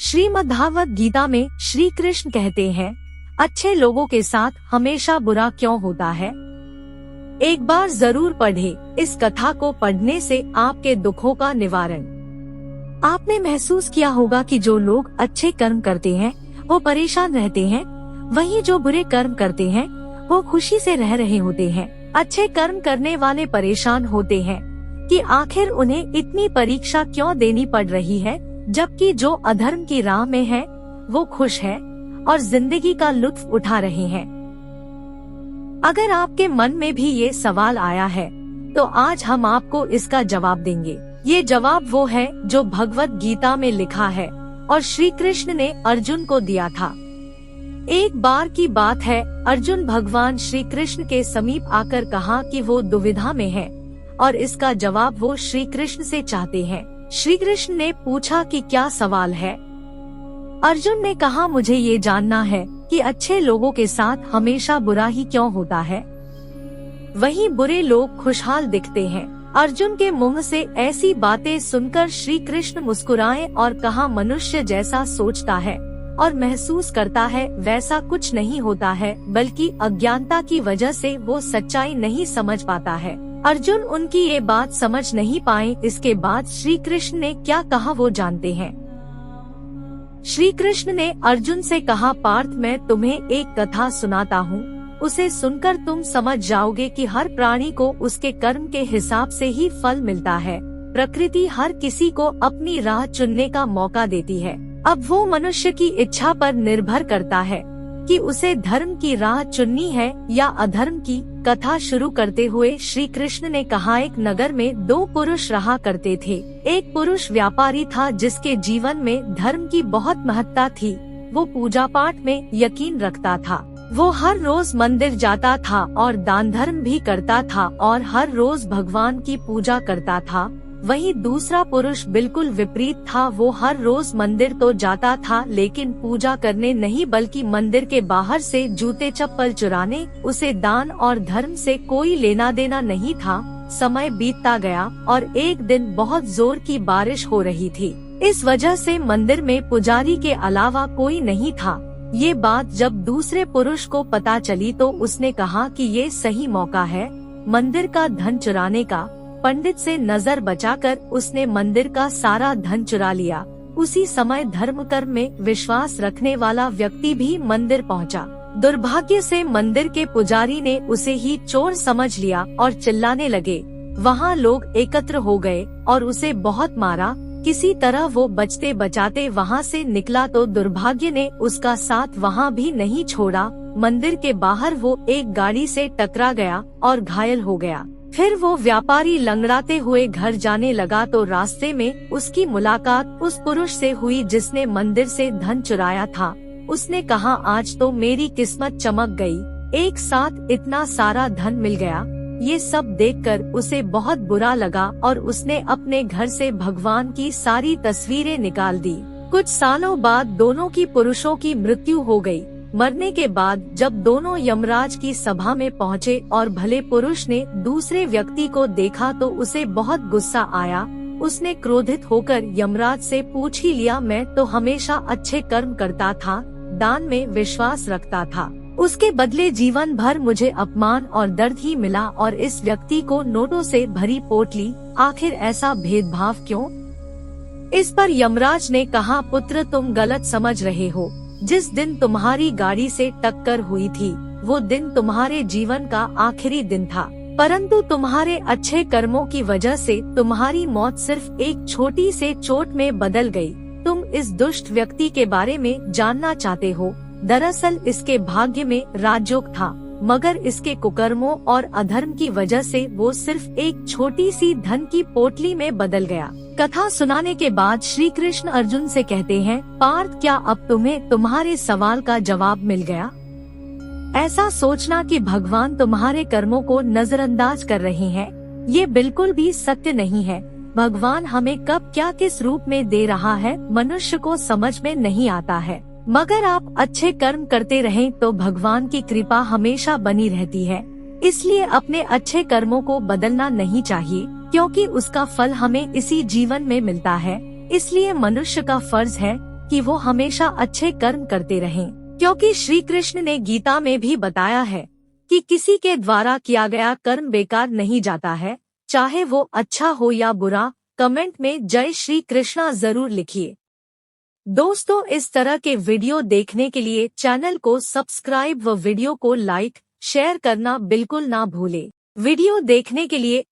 श्रीमद्भागवत गीता में श्री कृष्ण कहते हैं, अच्छे लोगों के साथ हमेशा बुरा क्यों होता है। एक बार जरूर पढ़े, इस कथा को पढ़ने से आपके दुखों का निवारण। आपने महसूस किया होगा कि जो लोग अच्छे कर्म करते हैं वो परेशान रहते हैं, वहीं जो बुरे कर्म करते हैं वो खुशी से रह रहे होते हैं। अच्छे कर्म करने वाले परेशान होते हैं कि आखिर उन्हें इतनी परीक्षा क्यों देनी पड़ रही है, जबकि जो अधर्म की राह में है वो खुश है और जिंदगी का लुत्फ उठा रहे हैं। अगर आपके मन में भी ये सवाल आया है तो आज हम आपको इसका जवाब देंगे। ये जवाब वो है जो भगवत गीता में लिखा है और श्री कृष्ण ने अर्जुन को दिया था। एक बार की बात है, अर्जुन भगवान श्री कृष्ण के समीप आकर कहा कि वो दुविधा में है और इसका जवाब वो श्री कृष्ण से चाहते हैं। श्री कृष्ण ने पूछा कि क्या सवाल है। अर्जुन ने कहा, मुझे ये जानना है कि अच्छे लोगों के साथ हमेशा बुरा ही क्यों होता है, वहीं बुरे लोग खुशहाल दिखते हैं। अर्जुन के मुंह से ऐसी बातें सुनकर श्री कृष्ण मुस्कुराए और कहा, मनुष्य जैसा सोचता है और महसूस करता है वैसा कुछ नहीं होता है, बल्कि अज्ञानता की वजह से वो सच्चाई नहीं समझ पाता है। अर्जुन उनकी ये बात समझ नहीं पाए। इसके बाद श्री कृष्ण ने क्या कहा वो जानते हैं। श्री कृष्ण ने अर्जुन से कहा, पार्थ मैं तुम्हें एक कथा सुनाता हूँ, उसे सुनकर तुम समझ जाओगे कि हर प्राणी को उसके कर्म के हिसाब से ही फल मिलता है। प्रकृति हर किसी को अपनी राह चुनने का मौका देती है। अब वो मनुष्य की इच्छा पर निर्भर करता है कि उसे धर्म की राह चुननी है या अधर्म की। कथा शुरू करते हुए श्री कृष्ण ने कहा, एक नगर में दो पुरुष रहा करते थे। एक पुरुष व्यापारी था जिसके जीवन में धर्म की बहुत महत्ता थी। वो पूजा पाठ में यकीन रखता था। वो हर रोज मंदिर जाता था और दान धर्म भी करता था और हर रोज भगवान की पूजा करता था। वहीं दूसरा पुरुष बिल्कुल विपरीत था। वो हर रोज मंदिर तो जाता था लेकिन पूजा करने नहीं, बल्कि मंदिर के बाहर से जूते चप्पल चुराने। उसे दान और धर्म से कोई लेना देना नहीं था। समय बीतता गया और एक दिन बहुत जोर की बारिश हो रही थी। इस वजह से मंदिर में पुजारी के अलावा कोई नहीं था। ये बात जब दूसरे पुरुष को पता चली तो उसने कहा कि ये सही मौका है मंदिर का धन चुराने का। पंडित से नजर बचाकर उसने मंदिर का सारा धन चुरा लिया। उसी समय धर्म कर्म में विश्वास रखने वाला व्यक्ति भी मंदिर पहुंचा। दुर्भाग्य से मंदिर के पुजारी ने उसे ही चोर समझ लिया और चिल्लाने लगे। वहाँ लोग एकत्र हो गए और उसे बहुत मारा। किसी तरह वो बचते बचाते वहाँ से निकला तो दुर्भाग्य ने उसका साथ वहाँ भी नहीं छोड़ा। मंदिर के बाहर वो एक गाड़ी से टकरा गया और घायल हो गया। फिर वो व्यापारी लंगड़ाते हुए घर जाने लगा तो रास्ते में उसकी मुलाकात उस पुरुष से हुई जिसने मंदिर से धन चुराया था। उसने कहा, आज तो मेरी किस्मत चमक गई, एक साथ इतना सारा धन मिल गया। ये सब देखकर उसे बहुत बुरा लगा और उसने अपने घर से भगवान की सारी तस्वीरें निकाल दी। कुछ सालों बाद दोनों की पुरुषों की मृत्यु हो गई। मरने के बाद जब दोनों यमराज की सभा में पहुँचे और भले पुरुष ने दूसरे व्यक्ति को देखा तो उसे बहुत गुस्सा आया। उसने क्रोधित होकर यमराज से पूछ ही लिया, मैं तो हमेशा अच्छे कर्म करता था, दान में विश्वास रखता था, उसके बदले जीवन भर मुझे अपमान और दर्द ही मिला और इस व्यक्ति को नोटों से भरी पोटली, आखिर ऐसा भेदभाव क्यों। इस पर यमराज ने कहा, पुत्र तुम गलत समझ रहे हो। जिस दिन तुम्हारी गाड़ी से टक्कर हुई थी वो दिन तुम्हारे जीवन का आखिरी दिन था, परंतु तुम्हारे अच्छे कर्मों की वजह से तुम्हारी मौत सिर्फ एक छोटी से चोट में बदल गई। तुम इस दुष्ट व्यक्ति के बारे में जानना चाहते हो। दरअसल इसके भाग्य में राजयोग था, मगर इसके कुकर्मों और अधर्म की वजह से वो सिर्फ एक छोटी सी धन की पोटली में बदल गया। कथा सुनाने के बाद श्री कृष्ण अर्जुन से कहते हैं, पार्थ क्या अब तुम्हें तुम्हारे सवाल का जवाब मिल गया। ऐसा सोचना कि भगवान तुम्हारे कर्मों को नजरअंदाज कर रहे हैं, ये बिल्कुल भी सत्य नहीं है। भगवान हमें कब क्या किस रूप में दे रहा है मनुष्य को समझ में नहीं आता है, मगर आप अच्छे कर्म करते रहें तो भगवान की कृपा हमेशा बनी रहती है। इसलिए अपने अच्छे कर्मों को बदलना नहीं चाहिए, क्योंकि उसका फल हमें इसी जीवन में मिलता है। इसलिए मनुष्य का फर्ज है कि वो हमेशा अच्छे कर्म करते रहें, क्योंकि श्री कृष्ण ने गीता में भी बताया है कि किसी के द्वारा किया गया कर्म बेकार नहीं जाता है, चाहे वो अच्छा हो या बुरा। कमेंट में जय श्री कृष्णा जरूर लिखिए। दोस्तों, इस तरह के वीडियो देखने के लिए चैनल को सब्सक्राइब व वीडियो को लाइक शेयर करना बिल्कुल ना भूले। वीडियो देखने के लिए